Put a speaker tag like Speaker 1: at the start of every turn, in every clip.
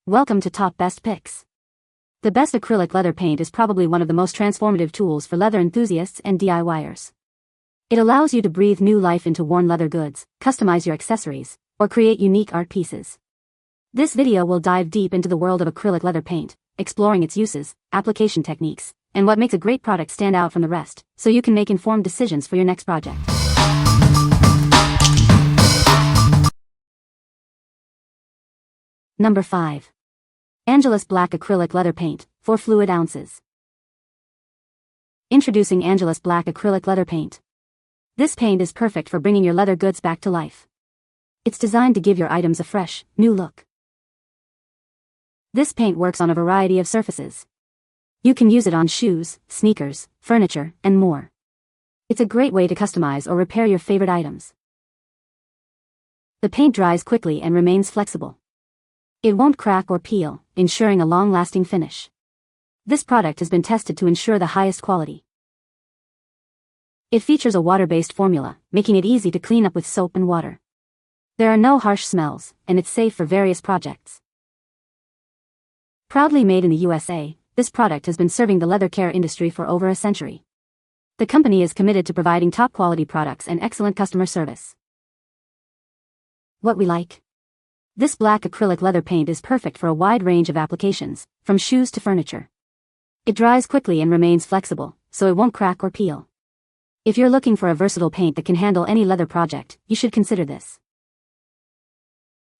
Speaker 1: Welcome to Top Best Picks. The best acrylic leather paint is probably one of the most transformative tools for leather enthusiasts and DIYers. It allows you to breathe new life into worn leather goods, customize your accessories, or create unique art pieces. This video will dive deep into the world of acrylic leather paint, exploring its uses, application techniques, and what makes a great product stand out from the rest, so you can make informed decisions for your next project. Number 5. Angelus Black Acrylic Leather Paint, 4 fluid ounces. Introducing Angelus Black Acrylic Leather Paint. This paint is perfect for bringing your leather goods back to life. It's designed to give your items a fresh, new look. This paint works on a variety of surfaces. You can use it on shoes, sneakers, furniture, and more. It's a great way to customize or repair your favorite items. The paint dries quickly and remains flexible. It won't crack or peel, ensuring a long-lasting finish. This product has been tested to ensure the highest quality. It features a water-based formula, making it easy to clean up with soap and water. There are no harsh smells, and it's safe for various projects. Proudly made in the USA, this product has been serving the leather care industry for over a century. The company is committed to providing top-quality products and excellent customer service. What we like. This black acrylic leather paint is perfect for a wide range of applications, from shoes to furniture. It dries quickly and remains flexible, so it won't crack or peel. If you're looking for a versatile paint that can handle any leather project, you should consider this.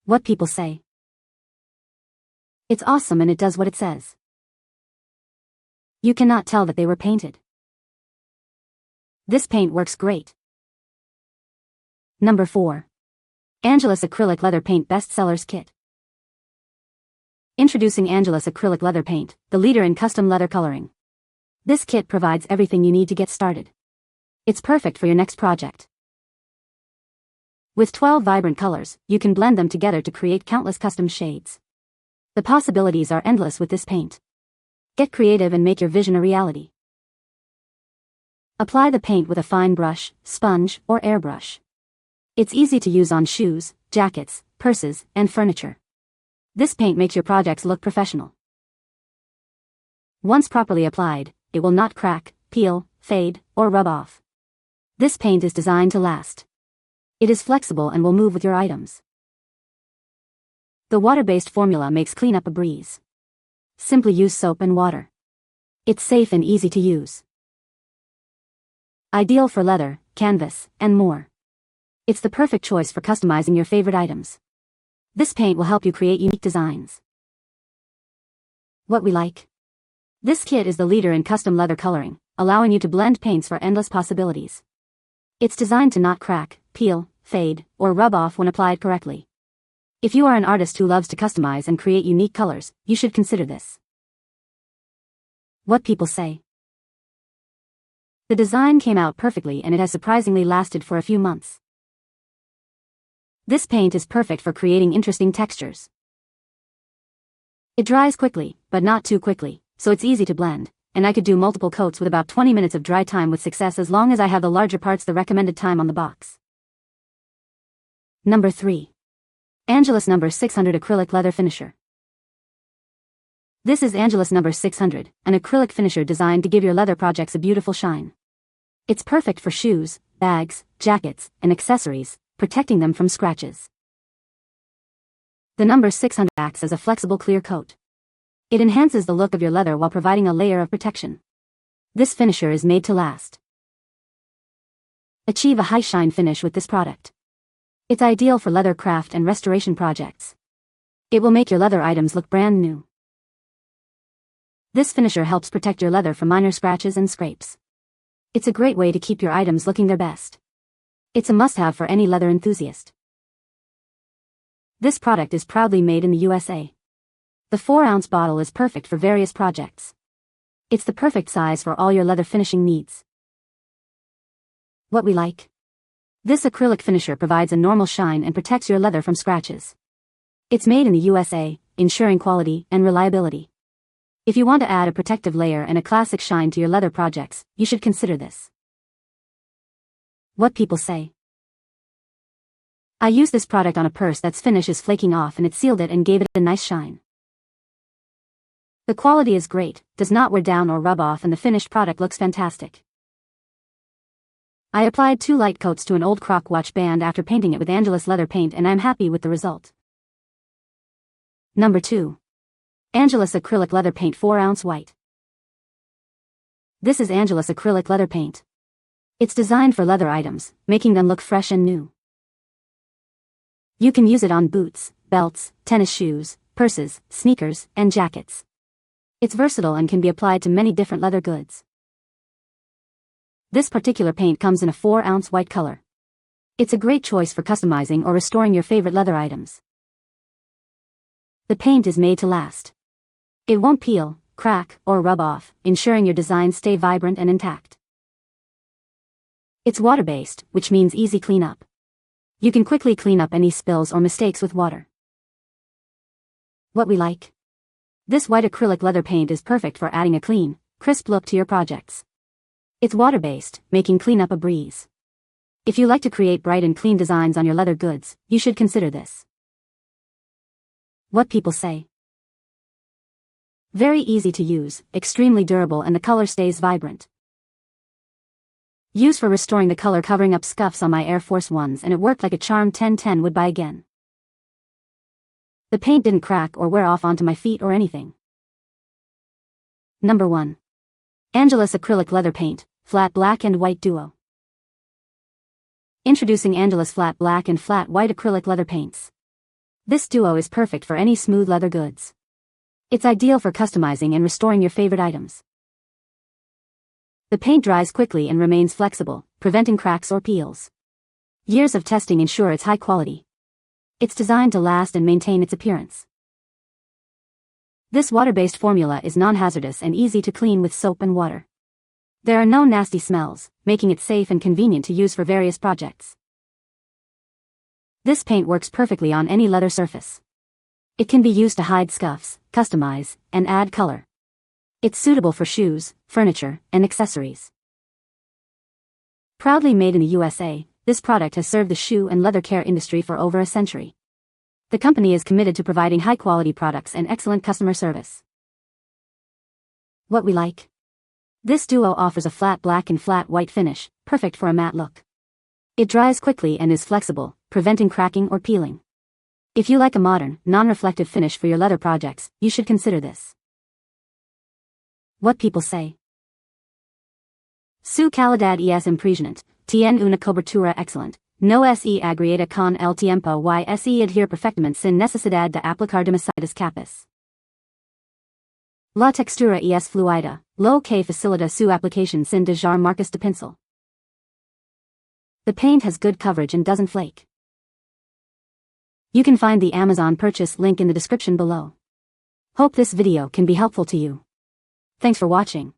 Speaker 1: What people say. It's awesome and it does what it says. You cannot tell that they were painted. This paint works great. Number 4. Angelus Acrylic Leather Paint Bestsellers Kit. Introducing Angelus Acrylic Leather Paint, the leader in custom leather coloring. This kit provides everything you need to get started. It's perfect for your next project. With 12 vibrant colors, you can blend them together to create countless custom shades. The possibilities are endless with this paint. Get creative and make your vision a reality. Apply the paint with a fine brush, sponge, or airbrush. It's easy to use on shoes, jackets, purses, and furniture. This paint makes your projects look professional. Once properly applied, it will not crack, peel, fade, or rub off. This paint is designed to last. It is flexible and will move with your items. The water-based formula makes cleanup a breeze. Simply use soap and water. It's safe and easy to use. Ideal for leather, canvas, and more. It's the perfect choice for customizing your favorite items. This paint will help you create unique designs. What we like. This kit is the leader in custom leather coloring, allowing you to blend paints for endless possibilities. It's designed to not crack, peel, fade, or rub off when applied correctly. If you are an artist who loves to customize and create unique colors, you should consider this. What people say. The design came out perfectly and it has surprisingly lasted for a few months. This paint is perfect for creating interesting textures. It dries quickly, but not too quickly, so it's easy to blend, and I could do multiple coats with about 20 minutes of dry time with success as long as I have the larger parts the recommended time on the box. Number 3. Angelus No. 600 Acrylic Leather Finisher. This is Angelus No. 600, an acrylic finisher designed to give your leather projects a beautiful shine. It's perfect for shoes, bags, jackets, and accessories, protecting them from scratches. The No. 600 acts as a flexible clear coat. It enhances the look of your leather while providing a layer of protection. This finisher is made to last. Achieve a high shine finish with this product. It's ideal for leather craft and restoration projects. It will make your leather items look brand new. This finisher helps protect your leather from minor scratches and scrapes. It's a great way to keep your items looking their best. It's a must-have for any leather enthusiast. This product is proudly made in the USA. The 4-ounce bottle is perfect for various projects. It's the perfect size for all your leather finishing needs. What we like. This acrylic finisher provides a normal shine and protects your leather from scratches. It's made in the USA, ensuring quality and reliability. If you want to add a protective layer and a classic shine to your leather projects, you should consider this. What people say. I used this product on a purse that's finish is flaking off and it sealed it and gave it a nice shine. The quality is great, does not wear down or rub off, and the finished product looks fantastic. I applied 2 light coats to an old croc watch band after painting it with Angelus leather paint, and I'm happy with the result. Number 2. Angelus Acrylic Leather Paint 4-ounce white. This is Angelus Acrylic Leather Paint. It's designed for leather items, making them look fresh and new. You can use it on boots, belts, tennis shoes, purses, sneakers, and jackets. It's versatile and can be applied to many different leather goods. This particular paint comes in a 4-ounce white color. It's a great choice for customizing or restoring your favorite leather items. The paint is made to last. It won't peel, crack, or rub off, ensuring your designs stay vibrant and intact. It's water-based, which means easy cleanup. You can quickly clean up any spills or mistakes with water. What we like? This white acrylic leather paint is perfect for adding a clean, crisp look to your projects. It's water-based, making cleanup a breeze. If you like to create bright and clean designs on your leather goods, you should consider this. What people say. Very easy to use, extremely durable, and the color stays vibrant. Used for restoring the color, covering up scuffs on my Air Force Ones, and it worked like a charm. 10/10 would buy again. The paint didn't crack or wear off onto my feet or anything. Number 1. Angelus Acrylic Leather Paint, Flat Black and White Duo. Introducing Angelus Flat Black and Flat White Acrylic Leather Paints. This duo is perfect for any smooth leather goods. It's ideal for customizing and restoring your favorite items. The paint dries quickly and remains flexible, preventing cracks or peels. Years of testing ensure its high quality. It's designed to last and maintain its appearance. This water-based formula is non-hazardous and easy to clean with soap and water. There are no nasty smells, making it safe and convenient to use for various projects. This paint works perfectly on any leather surface. It can be used to hide scuffs, customize, and add color. It's suitable for shoes, furniture, and accessories. Proudly made in the USA, this product has served the shoe and leather care industry for over a century. The company is committed to providing high-quality products and excellent customer service. What we like? This duo offers a flat black and flat white finish, perfect for a matte look. It dries quickly and is flexible, preventing cracking or peeling. If you like a modern, non-reflective finish for your leather projects, you should consider this. What people say. Su calidad es impresionante, tiene una cobertura excelente, no se agrieta con el tiempo y se adhiere perfectamente sin necesidad de aplicar demasiadas capas. La textura es fluida, lo que facilita su aplicación sin dejar marcas de pincel. The paint has good coverage and doesn't flake. You can find the Amazon purchase link in the description below. Hope this video can be helpful to you. Thanks for watching.